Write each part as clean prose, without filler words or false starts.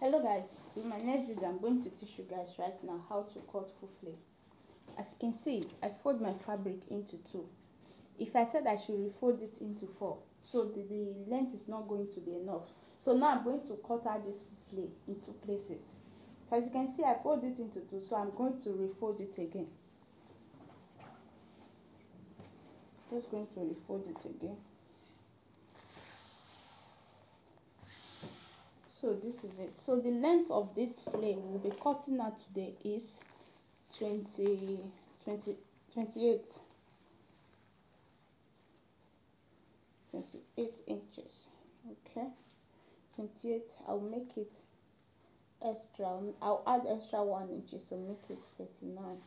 Hello guys, in my next video I'm going to teach you guys right now how to cut full flare. As you can see, I fold my fabric into two. If I said I should refold it into four, so the length is not going to be enough. So now I'm going to cut out this flare in two places. So as you can see, I fold it into two, so I'm going to refold it again. Just going to refold it again. So this is it. So the length of this flare we'll be cutting out today is 28 inches. Okay, 28. I'll make it extra. I'll add extra 1 inch to make it 39.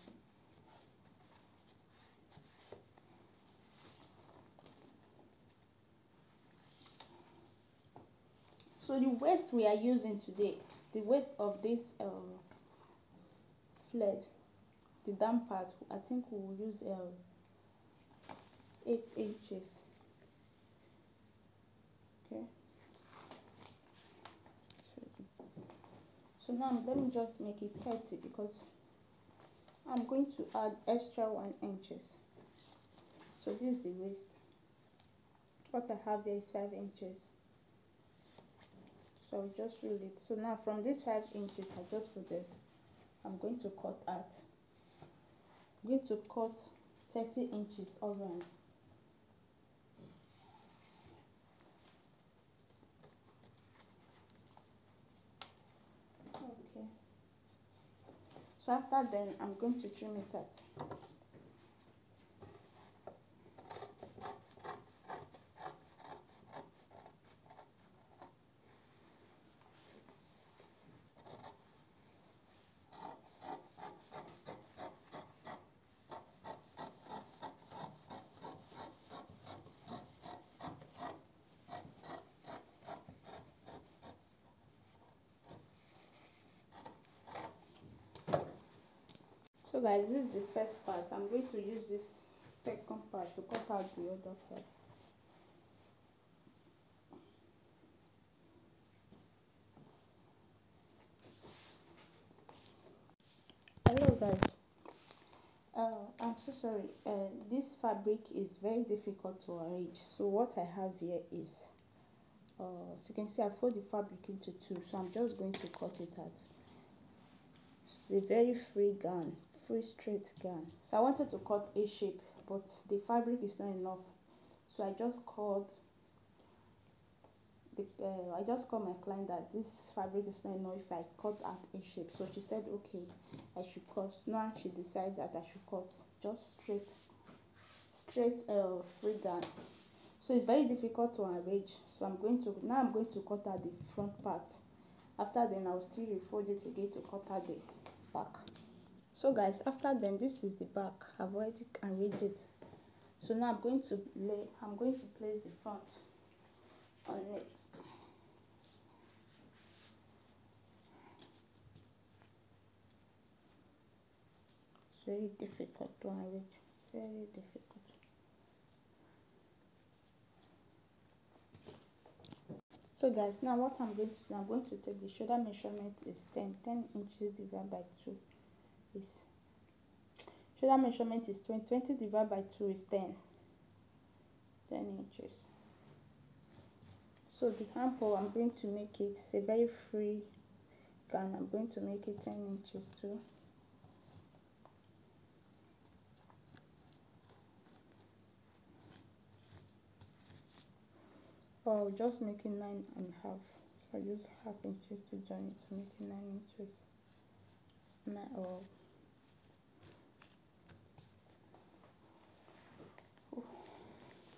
So the waist we are using today, the waist of this flare, the down part, I think we will use 8 inches. Okay, so now let me just make it 30 because I'm going to add extra 1 inches. So this is the waist. What I have here is 5 inches. So I'll just roll it. So now from this 5 inches I just folded, I'm going to cut out. I'm going to cut 30 inches all around. Okay. So after then I'm going to trim it out. So guys, this is the first part. I'm going to use this second part to cut out the other part. Hello guys, I'm so sorry, this fabric is very difficult to arrange. So what I have here is, as you can see, I fold the fabric into two, so I'm just going to cut it out. It's a very free gown, free straight gown. So I wanted to cut a shape, but the fabric is not enough, so I just called my client that this fabric is not enough if I cut out a shape. So she said okay, I should cut. Now she decided that I should cut just straight free gown. So it's very difficult to arrange. So I'm going to cut out the front part. After then I'll still refold it again to cut out the back. So guys, after then this is the back. I've already arranged it. So now I'm going to place the front on it. It's very difficult to arrange, very difficult. So guys, now what I'm going to do, I'm going to take the shoulder measurement is 10 inches divided by 2 is, shoulder measurement is 20 divided by 2 is 10 inches. So the armhole, I'm going to make it, it's a very free gown, I'm going to make it 10 inches too. Or I'll just make it 9.5. So I use half inches to join it to make it 9 inches.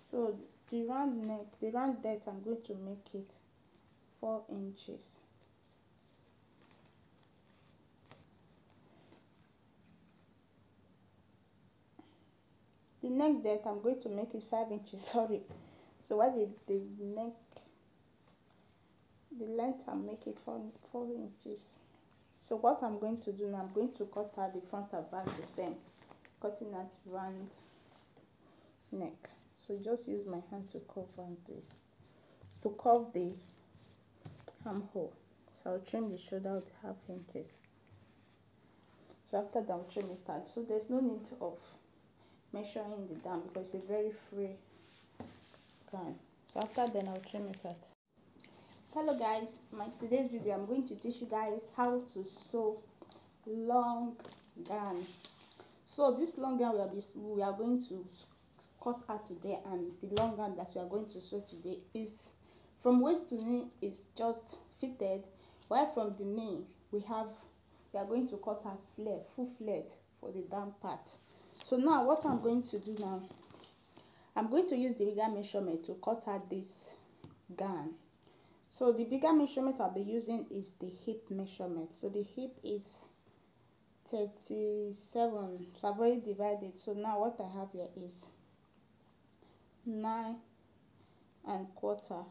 So the round neck, the round depth, I'm going to make it 4 inches. The neck depth, I'm going to make it 5 inches. Sorry. So what the neck, the length, I'll make it 4 inches. So what I'm going to do now, I'm going to cut out the front and back the same, cutting out round neck. So just use my hand to curve the armhole. So So I'll trim the shoulder with 1/2 inches. So after that, I'll trim it out. So there's no need of measuring the down because it's a very free gown. So after then, I'll trim it out. Hello guys, my today's video I'm going to teach you guys how to sew long gown. So this long gown we are going to cut out today, and the long gown that we are going to sew today is from waist to knee is just fitted, while from the knee we are going to cut out flare, full flared for the down part. So now what I'm going to do now, I'm going to use the bigger measurement to cut out this gown. So the bigger measurement I'll be using is the hip measurement. So the hip is 37. So I've already divided. So now what I have here is 9 1/4.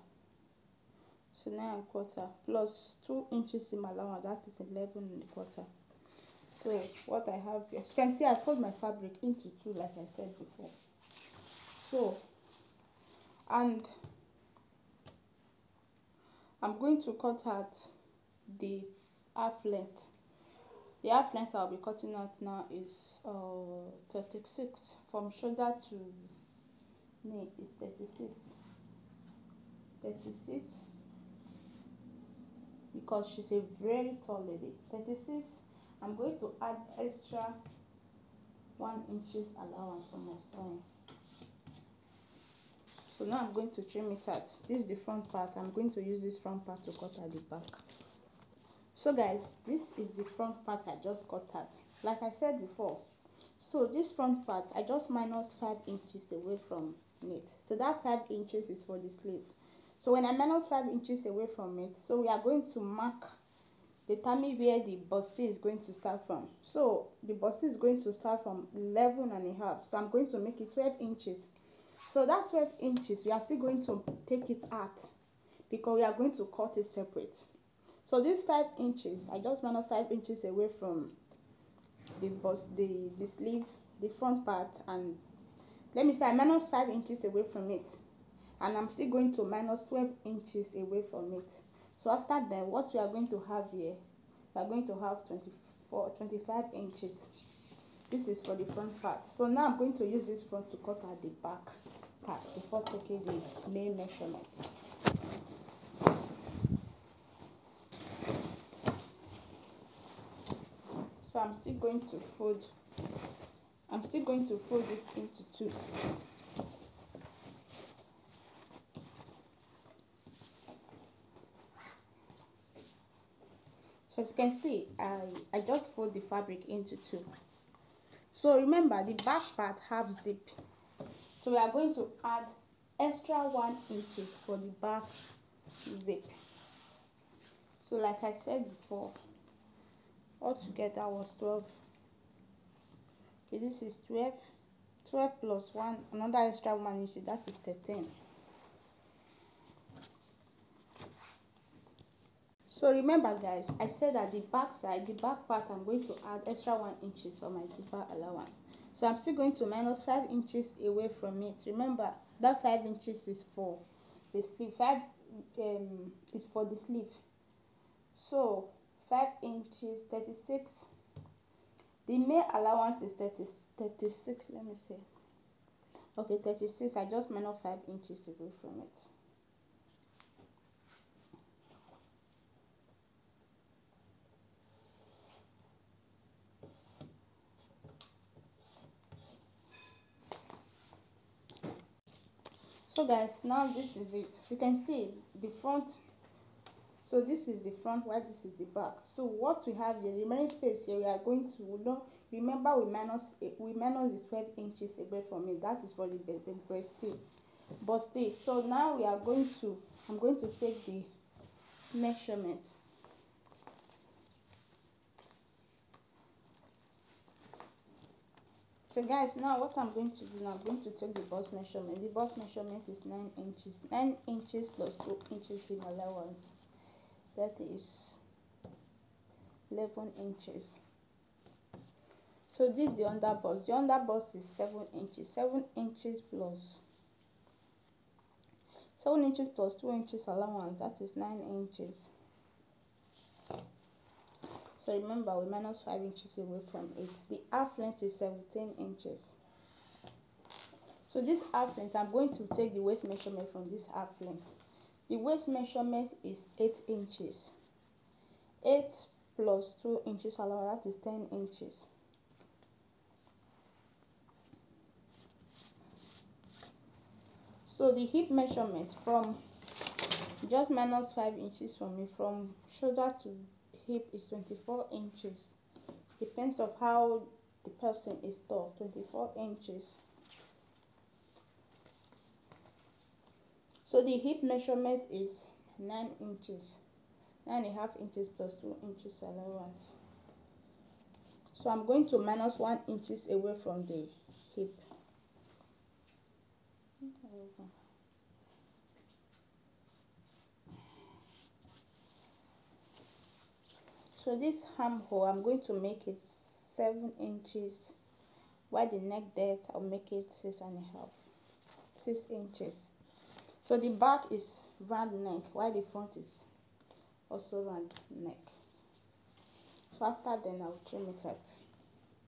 So 9 1/4 plus 2 inches in my allowance, that is 11 1/4. So what I have here, as you can see, I fold my fabric into two like I said before. So, and I'm going to cut out the half length. The half length I'll be cutting out now is 36. From shoulder to knee is 36. 36 because she's a very tall lady. 36. I'm going to add extra 1 inches allowance for my sewing. So now I'm going to trim it out. This is the front part. I'm going to use this front part to cut at the back. So guys, this is the front part I just cut out. Like I said before, so this front part I just minus 5 inches away from it. So that 5 inches is for the sleeve. So when I minus 5 inches away from it, so we are going to mark the tummy where the bustier is going to start from. So the bustier is going to start from 11 1/2. So I'm going to make it 12 inches. So that 12 inches, we are still going to take it out because we are going to cut it separate. So this 5 inches, I just minus 5 inches away from the the sleeve, the front part, and let me say I minus 5 inches away from it, and I'm still going to minus 12 inches away from it. So after that, what we are going to have here, we are going to have 25 inches. This is for the front part. So now I'm going to use this front to cut at the back part before taking the main measurement. So I'm still going to fold it into two. So as you can see, I just fold the fabric into two. So remember, the back part have zip. So we are going to add extra 1 inches for the back zip. So like I said before, altogether was 12. Okay, this is 12. 12 plus 1, another extra 1 inch, that is 13. So remember guys, I said that the back side, the back part, I'm going to add extra 1 inches for my zipper allowance. So I'm still going to minus 5 inches away from it. Remember that 5 inches is for the sleeve. 5 is for the sleeve. So 5 inches, 36. The male allowance is 36. Let me see. Okay, 36. I just minus 5 inches away from it. So guys, now this is it. You can see the front. So this is the front, while this is the back. So what we have here, the remaining space here, we are going to remember we minus the 12 inches away from it. That is for the bustier. So now I'm going to take the measurement. So guys, now what I'm going to do now, I'm going to take the bust measurement. The bust measurement is 9 inches. 9 inches plus 2 inches in allowance. That is 11 inches. So this is the under bust. The under bust is 7 inches. 7 inches plus 2 inches allowance. That is 9 inches. So remember, we minus 5 inches away from it. The half length is 17 inches. So this half length, I'm going to take the waist measurement from this half length. The waist measurement is 8 inches. 8 plus 2 inches allowance, that is 10 inches. So the hip measurement from just minus 5 inches from me, from shoulder to hip, is 24 inches. Depends of how the person is tall. 24 inches. So the hip measurement is 9 inches. 9.5 inches plus 2 inches allowance. So I'm going to minus 1 inches away from the hip. So this armhole, I'm going to make it 7 inches. While the neck depth, I'll make it 6.5. 6 inches. So the back is round neck, while the front is also round neck. So after then, I'll trim it out.